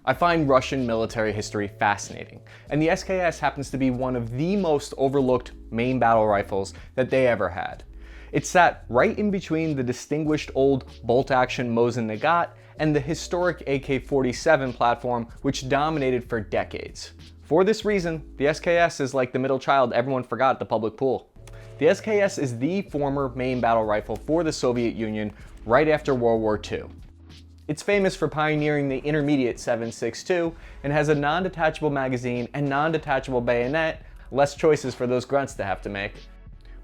I find Russian military history fascinating, and the SKS happens to be one of the most overlooked main battle rifles that they ever had. It sat right in between the distinguished old bolt-action Mosin Nagant and the historic AK-47 platform, which dominated for decades. For this reason, the SKS is like the middle child everyone forgot at the public pool. The SKS is the former main battle rifle for the Soviet Union right after World War II. It's famous for pioneering the intermediate 7.62 and has a non-detachable magazine and non-detachable bayonet, less choices for those grunts to have to make.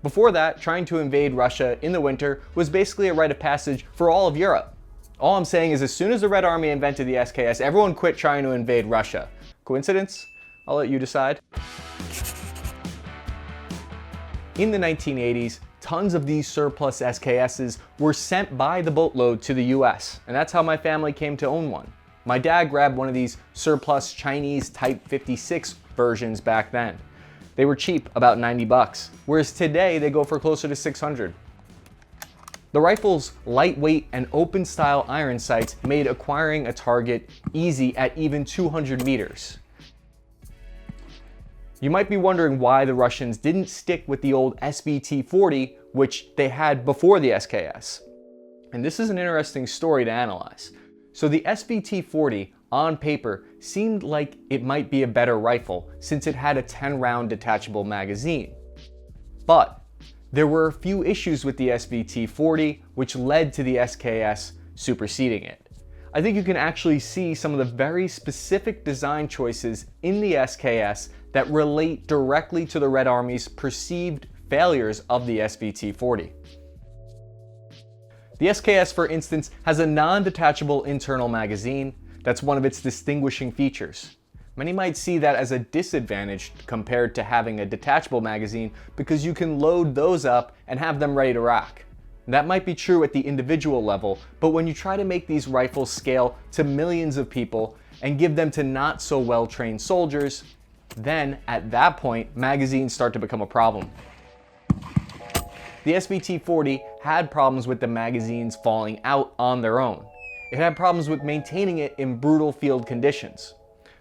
Before that, trying to invade Russia in the winter was basically a rite of passage for all of Europe. All I'm saying is as soon as the Red Army invented the SKS, everyone quit trying to invade Russia. Coincidence? I'll let you decide. In the 1980s, tons of these surplus SKSs were sent by the boatload to the US, and that's how my family came to own one. My dad grabbed one of these surplus Chinese Type 56 versions back then. They were cheap, about 90 bucks, whereas today they go for closer to 600. The rifle's lightweight and open style iron sights made acquiring a target easy at even 200 meters. You might be wondering why the Russians didn't stick with the old SVT-40, which they had before the SKS. And this is an interesting story to analyze. So the SVT-40, on paper, seemed like it might be a better rifle since it had a 10-round detachable magazine. But there were a few issues with the SVT-40, which led to the SKS superseding it. I think you can actually see some of the very specific design choices in the SKS that relate directly to the Red Army's perceived failures of the SVT-40. The SKS, for instance, has a non-detachable internal magazine. That's one of its distinguishing features. Many might see that as a disadvantage compared to having a detachable magazine because you can load those up and have them ready to rock. That might be true at the individual level, but when you try to make these rifles scale to millions of people and give them to not so well-trained soldiers, then at that point, magazines start to become a problem. The SVT-40 had problems with the magazines falling out on their own. It had problems with maintaining it in brutal field conditions.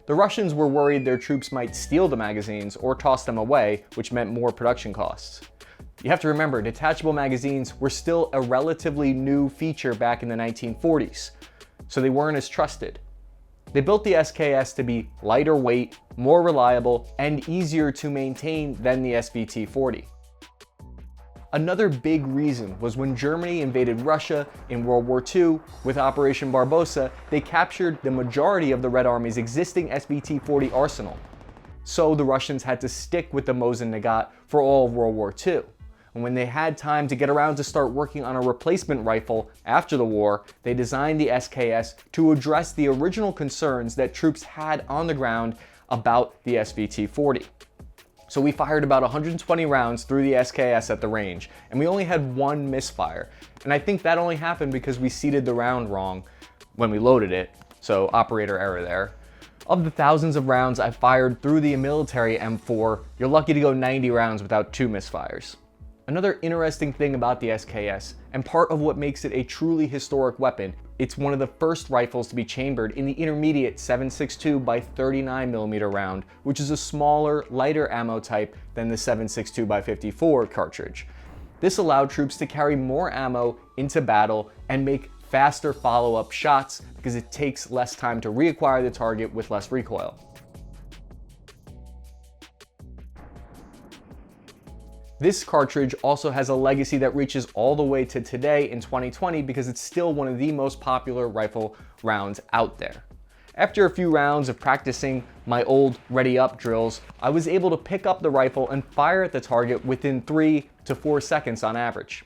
The Russians were worried their troops might steal the magazines or toss them away, which meant more production costs. You have to remember, detachable magazines were still a relatively new feature back in the 1940s, so they weren't as trusted. They built the SKS to be lighter weight, more reliable, and easier to maintain than the SVT-40. Another big reason was when Germany invaded Russia in World War II with Operation Barbarossa, they captured the majority of the Red Army's existing SVT-40 arsenal. So the Russians had to stick with the Mosin Nagant for all of World War II. And when they had time to get around to start working on a replacement rifle after the war, they designed the SKS to address the original concerns that troops had on the ground about the SVT-40. So we fired about 120 rounds through the SKS at the range, and we only had one misfire. And I think that only happened because we seated the round wrong when we loaded it, so operator error there. Of the thousands of rounds I fired through the military M4, you're lucky to go 90 rounds without 2 misfires. Another interesting thing about the SKS, and part of what makes it a truly historic weapon, it's one of the first rifles to be chambered in the intermediate 7.62 by 39mm round, which is a smaller, lighter ammo type than the 7.62 by 54 cartridge. This allowed troops to carry more ammo into battle and make faster follow-up shots because it takes less time to reacquire the target with less recoil. This cartridge also has a legacy that reaches all the way to today in 2020 because it's still one of the most popular rifle rounds out there. After a few rounds of practicing my old ready up drills, I was able to pick up the rifle and fire at the target within 3 to 4 seconds on average.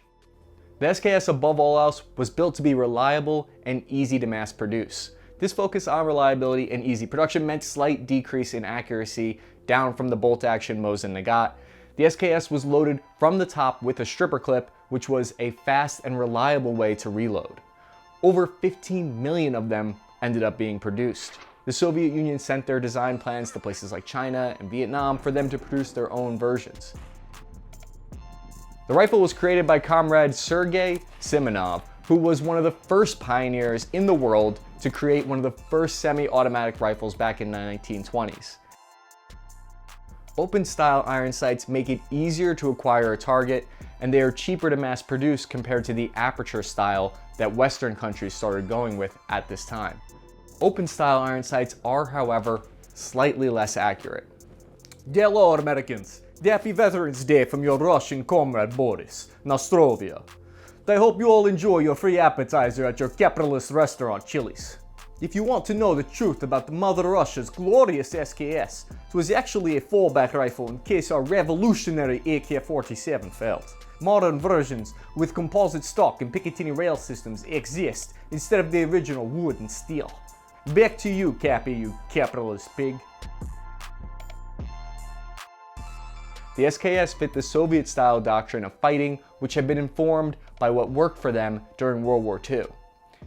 The SKS, above all else, was built to be reliable and easy to mass produce. This focus on reliability and easy production meant slight decrease in accuracy down from the bolt-action Mosin Nagant. The SKS was loaded from the top with a stripper clip, which was a fast and reliable way to reload. Over 15 million of them ended up being produced. The Soviet Union sent their design plans to places like China and Vietnam for them to produce their own versions. The rifle was created by comrade Sergei Simonov, who was one of the first pioneers in the world to create one of the first semi-automatic rifles back in the 1920s. Open-style iron sights make it easier to acquire a target, and they are cheaper to mass produce compared to the aperture style that Western countries started going with at this time. Open-style iron sights are, however, slightly less accurate. Dear Lord Americans, Happy Veterans Day from your Russian comrade Boris, Nostrovia. I hope you all enjoy your free appetizer at your capitalist restaurant Chili's. If you want to know the truth about Mother Russia's glorious SKS, it was actually a fallback rifle in case our revolutionary AK-47 failed. Modern versions with composite stock and Picatinny rail systems exist instead of the original wood and steel. Back to you, Cappy, you capitalist pig. The SKS fit the Soviet-style doctrine of fighting, which had been informed by what worked for them during World War II.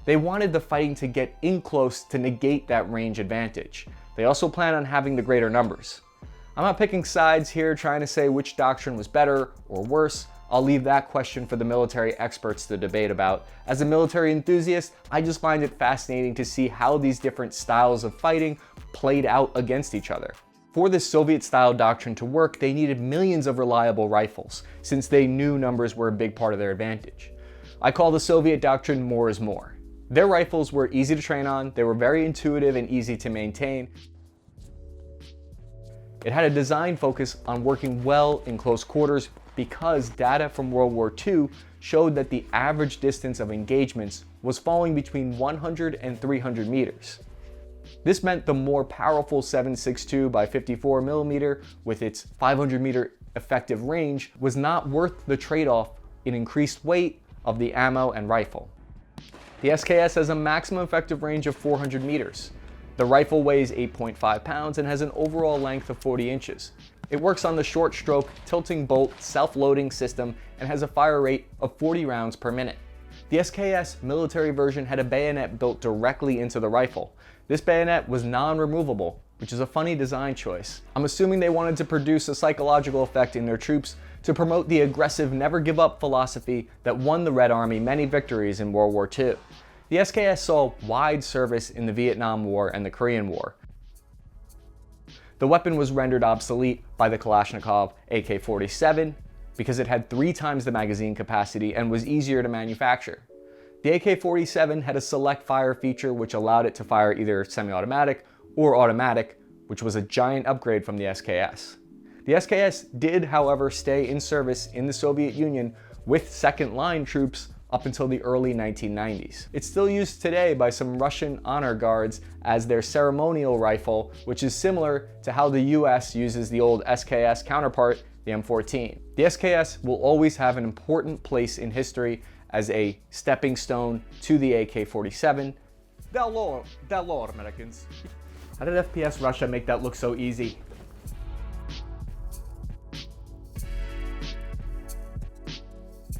They wanted the fighting to get in close to negate that range advantage. They also planned on having the greater numbers. I'm not picking sides here trying to say which doctrine was better or worse. I'll leave that question for the military experts to debate about. As a military enthusiast, I just find it fascinating to see how these different styles of fighting played out against each other. For this Soviet-style doctrine to work, they needed millions of reliable rifles, since they knew numbers were a big part of their advantage. I call the Soviet doctrine more is more. Their rifles were easy to train on, they were very intuitive and easy to maintain. It had a design focus on working well in close quarters because data from World War II showed that the average distance of engagements was falling between 100 and 300 meters. This meant the more powerful 7.62 by 54mm with its 500 meter effective range was not worth the trade-off in increased weight of the ammo and rifle. The SKS has a maximum effective range of 400 meters. The rifle weighs 8.5 pounds and has an overall length of 40 inches. It works on the short stroke tilting bolt self-loading system and has a fire rate of 40 rounds per minute. The SKS military version had a bayonet built directly into the rifle. This bayonet was non-removable, which is a funny design choice. I'm assuming they wanted to produce a psychological effect in their troops to promote the aggressive never give up philosophy that won the Red Army many victories in World War II. The SKS saw wide service in the Vietnam War and the Korean War. The weapon was rendered obsolete by the Kalashnikov AK-47 because it had 3 times the magazine capacity and was easier to manufacture. The AK-47 had a select fire feature which allowed it to fire either semi-automatic or automatic, which was a giant upgrade from the SKS. The SKS did, however, stay in service in the Soviet Union with second-line troops up until the early 1990s. It's still used today by some Russian honor guards as their ceremonial rifle, which is similar to how the US uses the old SKS counterpart, the M14. The SKS will always have an important place in history as a stepping stone to the AK-47. That lore, Americans. How did FPS Russia make that look so easy?